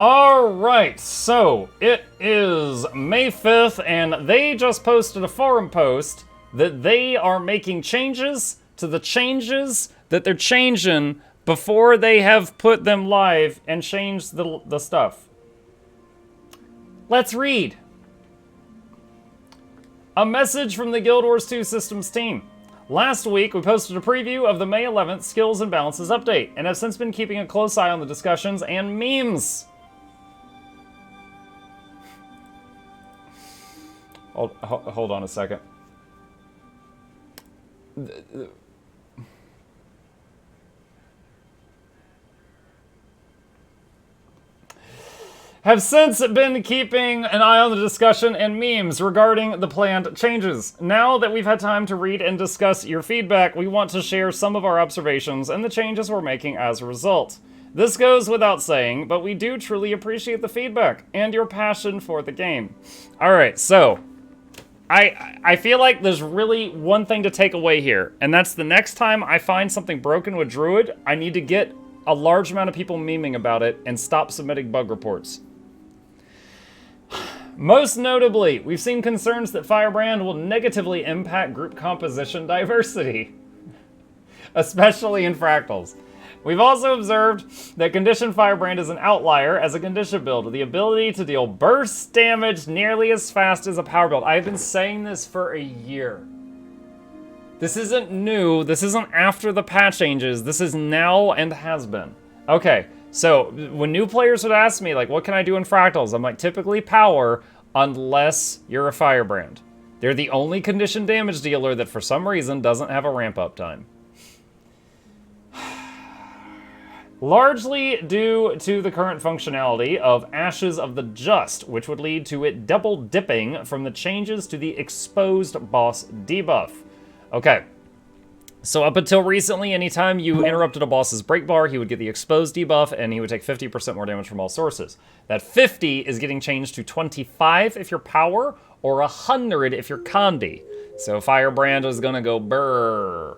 Alright, so it is May 5th, and they just posted a forum post that they are making changes to the changes that they're changing before they have put them live and changed the stuff. Let's read. A message from the Guild Wars 2 Systems team. Last week, we posted a preview of the May 11th Skills and Balances update, and have since been keeping a close eye on the discussions and memes. Hold on a second. Have since been keeping an eye on the discussion and memes regarding the planned changes. Now that we've had time to read and discuss your feedback, we want to share some of our observations and the changes we're making as a result. This goes without saying, but we do truly appreciate the feedback and your passion for the game. Alright, so I feel like there's really one thing to take away here, and that's the next time I find something broken with Druid, I need to get a large amount of people memeing about it and stop submitting bug reports. Most notably, we've seen concerns that Firebrand will negatively impact group composition diversity, especially in fractals. We've also observed that Condition Firebrand is an outlier as a condition build with the ability to deal burst damage nearly as fast as a power build. I've been saying this for a year. This isn't new. This isn't after the patch changes. This is now and has been. Okay, so when new players would ask me, like, what can I do in fractals? I'm like, typically power, unless you're a Firebrand. They're the only condition damage dealer that for some reason doesn't have a ramp up time. Largely due to the current functionality of Ashes of the Just, which would lead to it double dipping from the changes to the exposed boss debuff. Okay, so up until recently, anytime you interrupted a boss's break bar, he would get the exposed debuff and he would take 50% more damage from all sources. That 50 is getting changed to 25 if you're power, or 100 if you're Condi. So Firebrand is gonna go brrr.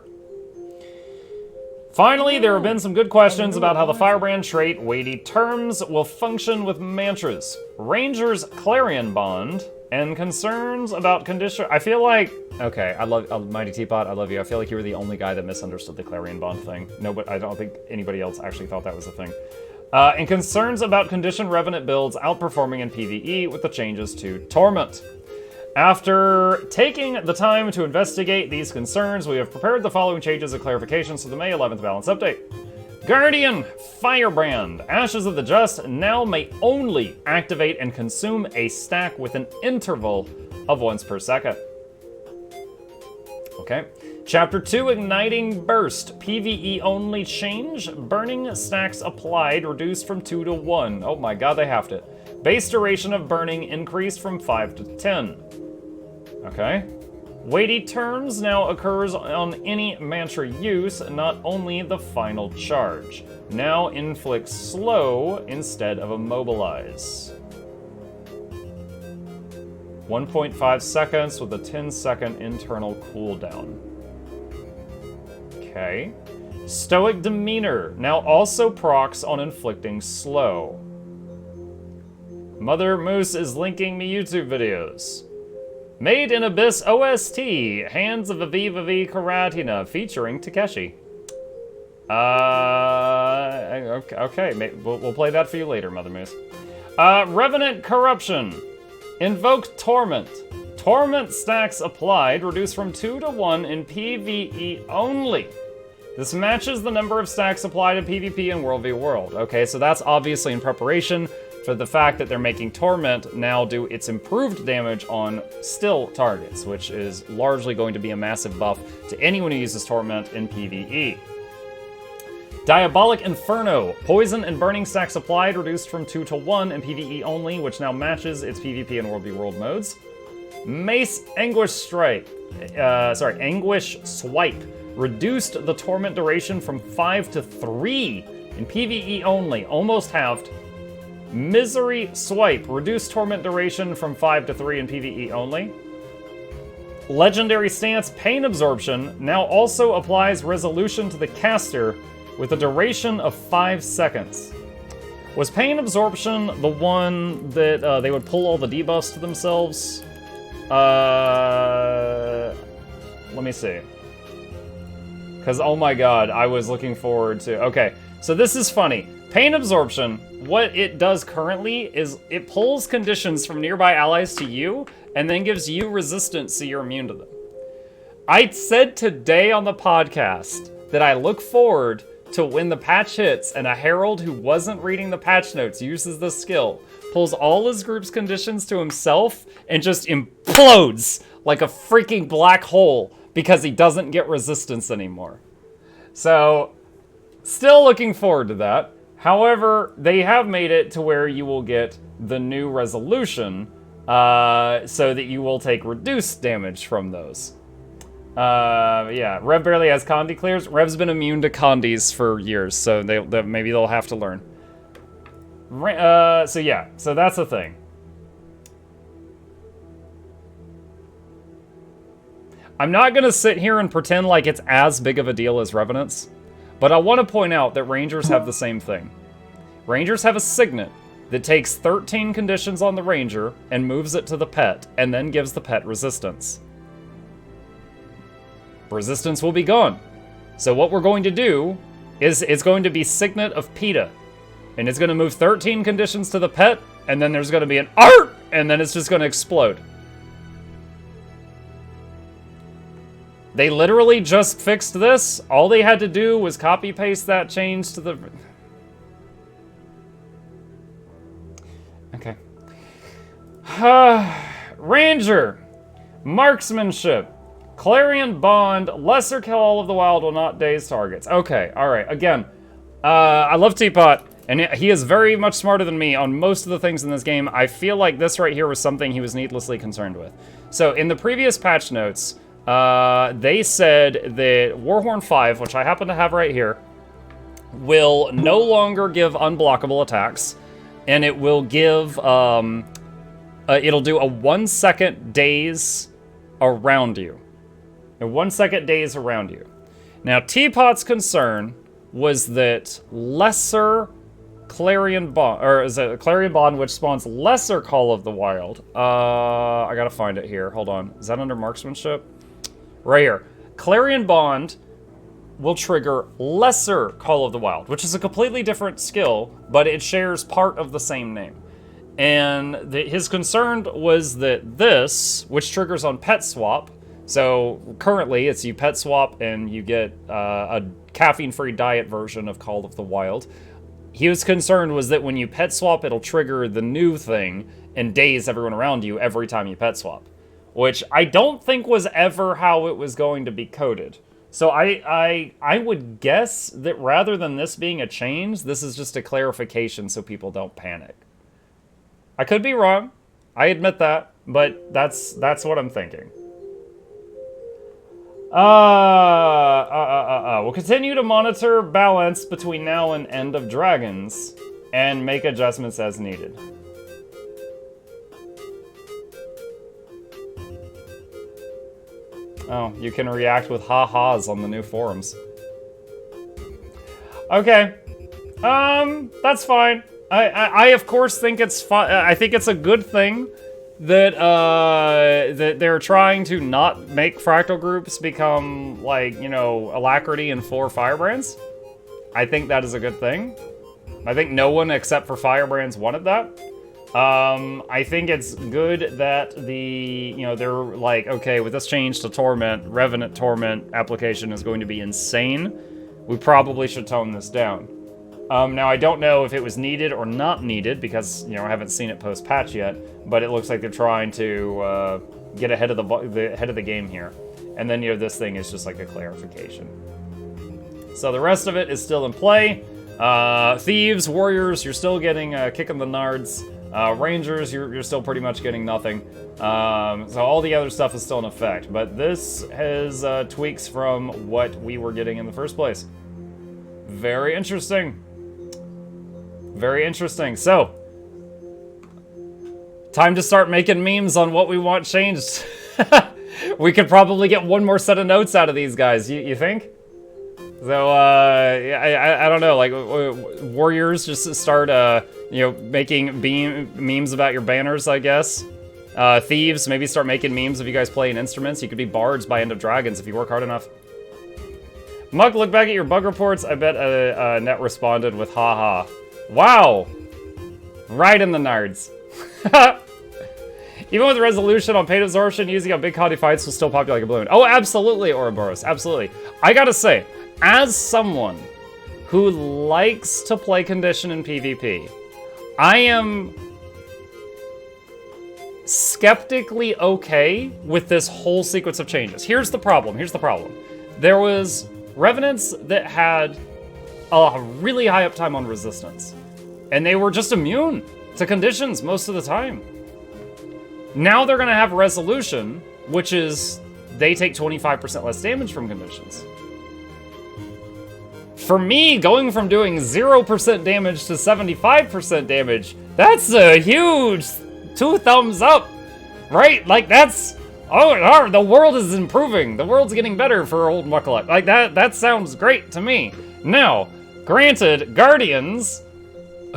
Finally, there have been some good questions about how the Firebrand trait, Weighty Terms, will function with mantras, Ranger's Clarion Bond, and concerns about condition... I feel like... Okay, I love Mighty Teapot, I love you. I feel like you were the only guy that misunderstood the Clarion Bond thing. No, but I don't think anybody else actually thought that was a thing. And concerns about condition Revenant builds outperforming in PvE with the changes to Torment. After taking the time to investigate these concerns, we have prepared the following changes and clarifications to the May 11th balance update. Guardian Firebrand. Ashes of the Just now may only activate and consume a stack with an interval of once per second. Okay. Chapter 2, Igniting Burst. PvE only change. Burning stacks applied reduced from 2 to 1. Oh my god, they halved it. Base duration of burning increased from 5 to 10. Okay. Weighty Turns now occurs on any mantra use, not only the final charge. Now inflicts slow instead of immobilize. 1.5 seconds with a 10-second internal cooldown. Okay. Stoic Demeanor now also procs on inflicting slow. Mother Moose is linking me YouTube videos. Made in Abyss OST, Hands of Aviva V Karatina, featuring Takeshi. Okay, we'll play that for you later, Mother Moose. Revenant Corruption. Invoke Torment. Torment stacks applied, reduced from 2 to 1 in PvE only. This matches the number of stacks applied in PvP in World v World. Okay, so that's obviously in preparation for the fact that they're making Torment now do its improved damage on still targets, which is largely going to be a massive buff to anyone who uses Torment in PvE. Diabolic Inferno. Poison and burning stacks applied, reduced from 2 to 1 in PvE only, which now matches its PvP and World v World modes. Mace Anguish Anguish Swipe. Reduced the Torment duration from 5 to 3 in PvE only, almost halved. Misery Swipe. Reduced Torment duration from 5 to 3 in PvE only. Legendary Stance Pain Absorption now also applies resolution to the caster with a duration of 5 seconds. Was pain absorption the one that they would pull all the debuffs to themselves? Let me see. Because, oh my god, I was looking forward to... Okay, so this is funny. Pain absorption, what it does currently is it pulls conditions from nearby allies to you, and then gives you resistance so you're immune to them. I said today on the podcast that I look forward to when the patch hits and a herald who wasn't reading the patch notes uses this skill, pulls all his group's conditions to himself, and just implodes like a freaking black hole because he doesn't get resistance anymore. So, still looking forward to that. However, they have made it to where you will get the new resolution so that you will take reduced damage from those. Yeah, Rev barely has Condi clears. Rev's been immune to Condis for years, so maybe they'll have to learn. So yeah, so that's the thing. I'm not gonna sit here and pretend like it's as big of a deal as Revenants, but I want to point out that Rangers have the same thing. Rangers have a Signet that takes 13 conditions on the Ranger and moves it to the pet, and then gives the pet resistance. Resistance will be gone. So what we're going to do is it's going to be Signet of PETA. And it's going to move 13 conditions to the pet, and then there's going to be an ART! And then it's just going to explode. They literally just fixed this. All they had to do was copy-paste that change to the... Okay. Ranger. Marksmanship. Clarion Bond. Lesser Call of the Wild will not daze targets. Okay, alright. Again, I love Teapot, and he is very much smarter than me on most of the things in this game. I feel like this right here was something he was needlessly concerned with. So, in the previous patch notes, they said that Warhorn 5, which I happen to have right here, will no longer give unblockable attacks, and it will give, it'll do a 1 second daze around you. A 1 second daze around you. Now, Teapot's concern was that lesser Clarion Bond, or is it a Clarion Bond which spawns lesser Call of the Wild? I gotta find it here. Hold on. Is that under Marksmanship? Right here. Clarion Bond will trigger lesser Call of the Wild, which is a completely different skill, but it shares part of the same name. And his concern was that this, which triggers on pet swap, so currently it's you pet swap and you get a caffeine-free diet version of Call of the Wild. He was concerned was that when you pet swap, it'll trigger the new thing and daze everyone around you every time you pet swap, which I don't think was ever how it was going to be coded. So I would guess that rather than this being a change, this is just a clarification so people don't panic. I could be wrong. I admit that, but that's what I'm thinking. We'll continue to monitor balance between now and End of Dragons and make adjustments as needed. Oh, you can react with ha-has on the new forums. Okay. That's fine. I of course think it's fun. I think it's a good thing that that they're trying to not make fractal groups become like, you know, Alacrity and 4 Firebrands. I think that is a good thing. I think no one except for Firebrands wanted that. I think it's good that they're like, okay, with this change to Torment, Revenant Torment application is going to be insane. We probably should tone this down. Now, I don't know if it was needed or not needed because, you know, I haven't seen it post-patch yet, but it looks like they're trying to get ahead of the game here. And then, you know, this thing is just like a clarification. So the rest of it is still in play. Thieves, Warriors, you're still getting kicking the nards. Rangers, you're still pretty much getting nothing. So all the other stuff is still in effect, but this has tweaks from what we were getting in the first place. Very interesting. Very interesting. So, time to start making memes on what we want changed. We could probably get one more set of notes out of these guys, you think? So, I don't know, like, warriors just start, you know, making memes about your banners, I guess. Thieves, maybe start making memes of you guys playing instruments. You could be bards by End of Dragons if you work hard enough. Mug, look back at your bug reports. I bet Net responded with haha. Wow! Right in the nards. Even with resolution on paint absorption, using on big condy fights will still pop you like a balloon. Oh, absolutely, Ouroboros, absolutely. I gotta say, as someone who likes to play condition in PvP, I am skeptically okay with this whole sequence of changes. Here's the problem, There was revenants that had a really high uptime on resistance, and they were just immune to conditions most of the time. Now they're gonna have resolution, which is they take 25% less damage from conditions. For me, going from doing 0% damage to 75% damage, that's a huge 2 thumbs up, right? Like that's, oh, the world is improving. The world's getting better for old Muckalette. Like that sounds great to me. Now, granted, Guardians,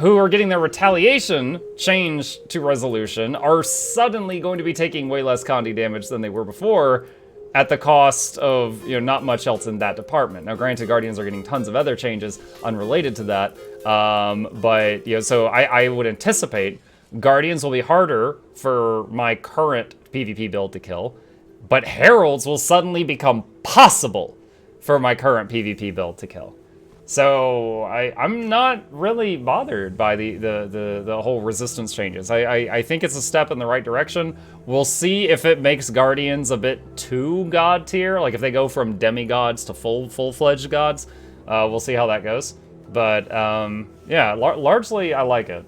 who are getting their retaliation changed to resolution, are suddenly going to be taking way less Condi damage than they were before, at the cost of, you know, not much else in that department. Now, granted, Guardians are getting tons of other changes unrelated to that, but, you know, so I would anticipate Guardians will be harder for my current PvP build to kill, but Heralds will suddenly become possible for my current PvP build to kill. So I'm not really bothered by the whole resistance changes. I think it's a step in the right direction. We'll see if it makes Guardians a bit too god tier, like if they go from demigods to full-fledged gods. We'll see how that goes. But yeah, largely I like it.